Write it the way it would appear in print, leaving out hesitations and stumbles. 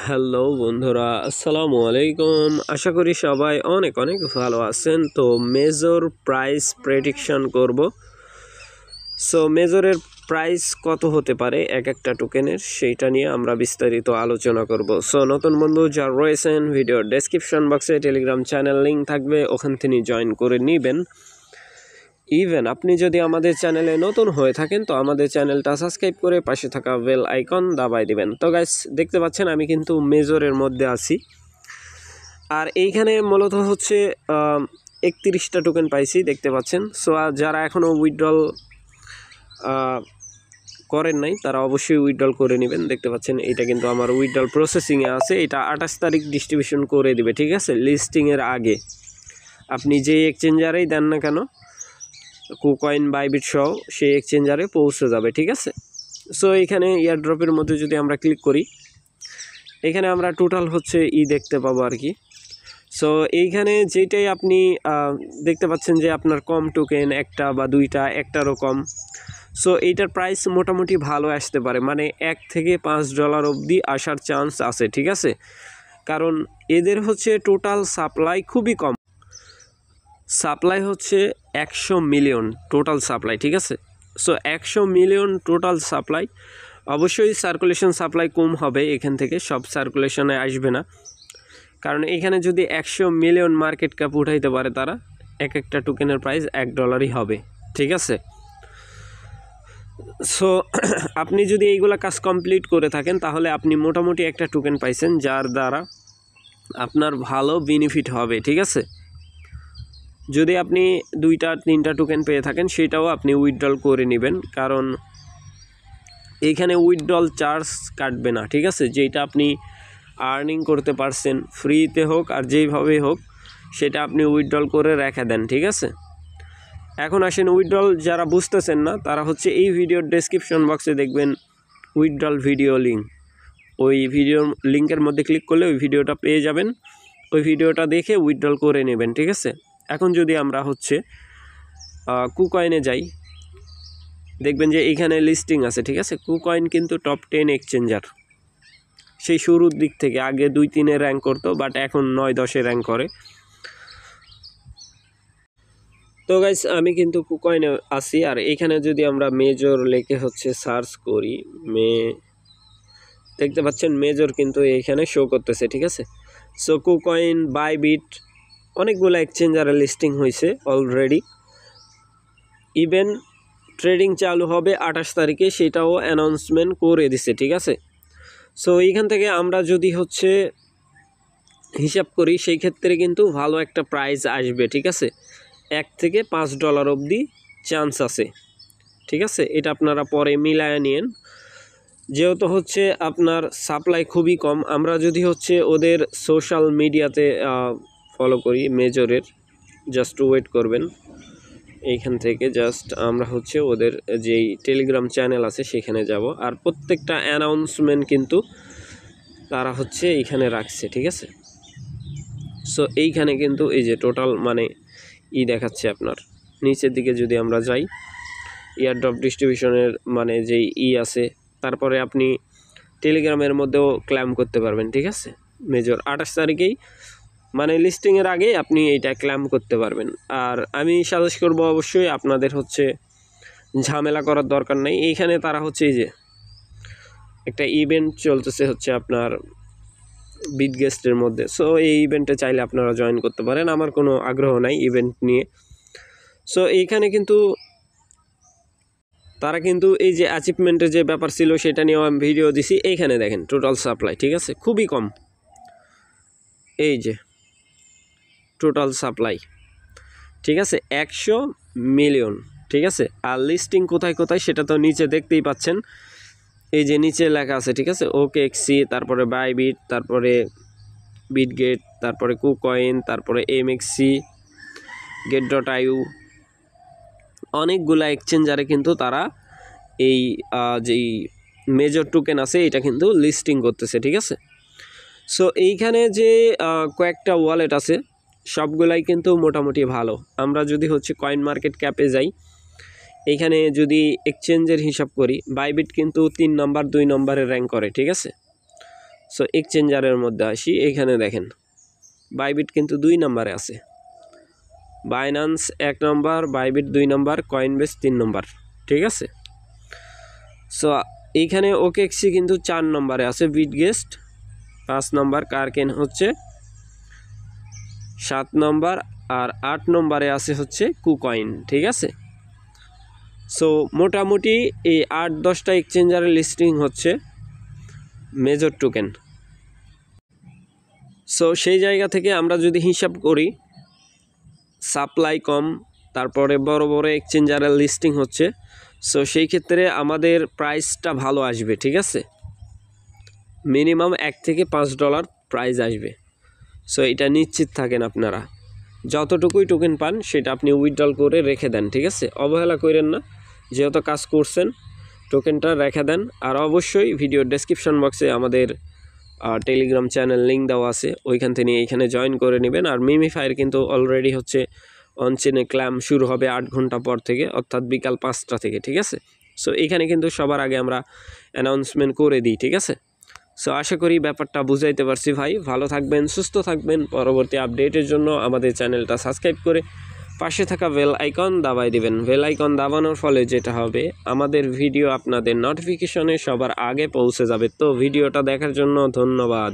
Hello বন্ধুরা, আসসালামু আলাইকুম। আশা করি সবাই অনেক অনেক ভালো আছেন। তো মেজর প্রাইস প্রেডিকশন করব। সো মেজরের প্রাইস কত হতে পারে এক একটা টোকেনের, সেইটা নিয়ে আমরা বিস্তারিত আলোচনা করব। সো নতুন বন্ধু যারা রয়েছেন, ভিডিওর ডেসক্রিপশন বক্সে টেলিগ্রাম চ্যানেল লিঙ্ক থাকবে, ওখান থেকে জয়েন করে নেবেন। ইভেন আপনি যদি আমাদের চ্যানেলে নতুন হয়ে থাকেন তো আমাদের চ্যানেলটা সাবস্ক্রাইব করে পাশে থাকা বেল আইকন দাবাই দিবেন। তো গাইস, দেখতে পাচ্ছেন আমি কিন্তু মেজরের মধ্যে আছি, আর এইখানে মূলত হচ্ছে 31টা টোকেন পাইছি, দেখতে পাচ্ছেন। সো যারা এখনও উইথড্রল করেন নাই তারা অবশ্যই উইথড্রল করে নেবেন। দেখতে পাচ্ছেন এটা কিন্তু আমার উইথড্রল প্রসেসিংয়ে আছে। এটা 28 তারিখ ডিস্ট্রিবিউশন করে দিবে, ঠিক আছে, লিস্টিংয়ের আগে। আপনি যে এক্সচেঞ্জারেই দেন না কেন, কুকয়েন বাইবিট সহ সেই এক্সচেঞ্জারে পৌঁছে যাবে, ঠিক আছে। সো এখানে এয়ারড্রপের মধ্যে যদি আমরা ক্লিক করি, এখানে আমরা টোটাল হচ্ছে দেখতে পাবো আর কি। সো এইখানে যেটাই আপনি দেখতে পাচ্ছেন যে আপনার কম টোকেন একটা বা দুইটা, একটারও কম। সো এইটার প্রাইস মোটামুটি ভালো আসতে পারে, মানে $1 থেকে $5 অবধি আসার চান্স আছে, ঠিক আছে। কারণ এদের হচ্ছে টোটাল সাপ্লাই খুবই কম। সাপ্লাই হচ্ছে 100 মিলিয়ন টোটাল সাপ্লাই, ঠিক আছে। So 100 million total supply. অবশ্যই সার্কুলেশন সাপ্লাই কম হবে, এখান থেকে সব সার্কুলেশনে আসবে না। কারণ এখানে যদি 100 মিলিয়ন মার্কেট ক্যাপ উঠাইতে পারে তারা, এক একটা টোকেনের প্রাইস $1 হবে, ঠিক আছে। সো আপনি যদি এইগুলা কাজ কমপ্লিট করে থাকেন তাহলে আপনি মোটামুটি একটা টোকেন পাইছেন, যার দ্বারা আপনার ভালো বেনিফিট হবে, ঠিক আছে। যদি আপনি 2-3টা টোকেন পেয়ে থাকেন সেটাও আপনি উইথড্রল করে নেবেন, কারণ এইখানে উইথড্রল চার্জ কাটবে না, ঠিক আছে। যেটা আপনি আর্নিং করতে পারছেন ফ্রিতে হোক আর যেইভাবেই হোক, সেটা আপনি উইথড্রল করে রেখে দেন, ঠিক আছে। এখন আসেন উইথড্রল যারা বুঝতেছেন না তারা হচ্ছে এই ভিডিওর ডেসক্রিপশন বক্সে দেখবেন উইথড্রল ভিডিও লিঙ্ক। ওই ভিডিওর লিঙ্কের মধ্যে ক্লিক করলে ওই ভিডিওটা পেয়ে যাবেন। ওই ভিডিওটা দেখে উইথড্রল করে নেবেন, ঠিক আছে। এখন যদি আমরা হচ্ছে কুকয়েনে যাই, দেখবেন যে এইখানে লিস্টিং আছে, ঠিক আছে। কুকয়েন কিন্তু টপ 10 এক্সচেঞ্জার। সেই শুরুর দিক থেকে আগে 2-3-এ র্যাঙ্ক করতো, বাট এখন 9-10-এ র্যাঙ্ক করে। তো গাইস, আমি কিন্তু কুকয়েনে আছি। আর এখানে যদি আমরা মেজর লেখে হচ্ছে সার্চ করি, দেখতে পাচ্ছেন মেজর কিন্তু এইখানে শো করতেছে, ঠিক আছে। সো কুকয়েন, বাইবিট, অনেকগুলো এক্সচেঞ্জারে লিস্টিং হয়েছে অলরেডি। ইভেন ট্রেডিং চালু হবে 28 তারিখে, সেটাও অ্যানাউন্সমেন্ট করে দিছে, ঠিক আছে। সো এইখান থেকে আমরা যদি হচ্ছে হিসাব করি, সেই ক্ষেত্রে কিন্তু ভালো একটা প্রাইস আসবে, ঠিক আছে। $1 থেকে $5 অবধি চান্স আছে, ঠিক আছে। এটা আপনারা পরে মিলায় নিন। যেহেতু হচ্ছে আপনার সাপ্লাই খুবই কম, আমরা যদি হচ্ছে ওদের সোশ্যাল মিডিয়াতে ফলো করি মেজরের, জাস্ট ওয়েট করবেন। এইখান থেকে জাস্ট আমরা হচ্ছে ওদের যেই টেলিগ্রাম চ্যানেল আছে সেখানে যাব, আর প্রত্যেকটা অ্যানাউন্সমেন্ট কিন্তু তারা হচ্ছে এইখানে রাখছে, ঠিক আছে। সো এইখানে কিন্তু এই যে টোটাল মানে দেখাচ্ছে আপনার। নিচের দিকে যদি আমরা যাই, এয়ারড্রপ ডিস্ট্রিবিউশনের মানে যেই আছে, তারপরে আপনি টেলিগ্রামের মধ্যেও ক্লেম করতে পারবেন, ঠিক আছে। মেজর 28 তারিখেই মানে লিস্টিংয়ের আগে আপনি এইটা ক্লেম করতে পারবেন। আর আমি সাজেস্ট করব অবশ্যই আপনাদের হচ্ছে ঝামেলা করার দরকার নেই। এইখানে তারা হচ্ছে এই যে একটা ইভেন্ট চলতেছে হচ্ছে আপনার বিটগেস্টের মধ্যে। সো এই ইভেন্টে চাইলে আপনারা জয়েন করতে পারেন, আমার কোনো আগ্রহ নাই ইভেন্ট নিয়ে। সো এইখানে কিন্তু তারা কিন্তু এই যে অ্যাচিভমেন্টের যে ব্যাপার ছিল সেটা নিয়েও আমি ভিডিও দিছি। এইখানে দেখেন টোটাল সাপ্লাই, ঠিক আছে, খুবই কম। এই যে টোটাল সাপ্লাই, ঠিক আছে, 100 মিলিয়ন, ঠিক আছে। আর লিস্টিং কোথায় কোথায় সেটা তো নিচে দেখতেই পাচ্ছেন, এই যে নিচে লেখা আছে, ঠিক আছে। OKX, তারপরে বাইবিট, তারপরে বিটগেট, তারপরে কুকয়েন, তারপরে MXC, get.io, অনেকগুলা এক্সচেঞ্জারে কিন্তু তারা এই যেই মেজর টোকেন আছে এটা কিন্তু লিস্টিং করতেছে, ঠিক আছে। সো এইখানে যে কয়েকটা ওয়ালেট আছে সবগুলাই কিন্তু মোটামুটি ভালো। আমরা যদি হচ্ছে কয়েন মার্কেট ক্যাপে যাই, এইখানে যদি এক্সচেঞ্জের হিসাব করি, বাইবিট কিন্তু 3 নম্বর 2 নম্বরে র্যাঙ্ক করে, ঠিক আছে। সো এক্সচেঞ্জারের মধ্যে আসি, এইখানে দেখেন বাইবিট কিন্তু 2 নম্বরে আছে, বাইন্যান্স 1 নম্বর, বাইবিট 2 নম্বর, কয়েনবেস 3 নম্বর, ঠিক আছে। সো এইখানে ওকেএক্সি কিন্তু 4 নম্বরে আছে, বিটগেস্ট 5 নম্বর, কার্কেন হচ্ছে 7 নম্বর, আর 8 নম্বরে আছে হচ্ছে কুকয়েন, ঠিক আছে। সো মোটামুটি এই 8-10টা এক্সচেঞ্জারের লিস্টিং হচ্ছে মেজর টোকেন। সো সেই জায়গা থেকে আমরা যদি হিসাব করি, সাপ্লাই কম, তারপরে বড় বড় এক্সচেঞ্জারের লিস্টিং হচ্ছে, সো সেই ক্ষেত্রে আমাদের প্রাইসটা ভালো আসবে, ঠিক আছে। মিনিমাম $1 থেকে $5 প্রাইস আসবে। সো এটা নিশ্চিত থাকেন আপনারা, যতটুকুই টোকেন পান সেটা আপনি উইথড্রল করে রেখে দেন, ঠিক আছে। অবহেলা করেন না, যেহেতু কাজ করছেন টোকেনটা রেখে দেন। আর অবশ্যই ভিডিওর ডেসক্রিপশন বক্সে আমাদের টেলিগ্রাম চ্যানেল লিঙ্ক দেওয়া আছে, ওইখান থেকে এইখানে জয়েন করে নেবেন। আর মিমিফাইয়ের কিন্তু অলরেডি হচ্ছে অনচেনে ক্ল্যাম শুরু হবে 8 ঘন্টা পর থেকে, অর্থাৎ বিকাল 5টা থেকে, ঠিক আছে। সো এখানে কিন্তু সবার আগে আমরা অ্যানাউন্সমেন্ট করে দিই, ঠিক আছে। সো আশা করি ব্যাপারটা বুঝাইতে পারছি ভাই। ভালো থাকবেন, সুস্থ থাকবেন। পরবর্তী আপডেটের জন্য আমাদের চ্যানেলটা সাবস্ক্রাইব করে পাশে থাকা বেল আইকন দাবাই দিবেন। বেল আইকন দাবানোর ফলে যেটা হবে, আমাদের ভিডিও আপনাদের নোটিফিকেশনে সবার আগে পৌঁছে যাবে। তো ভিডিওটা দেখার জন্য ধন্যবাদ।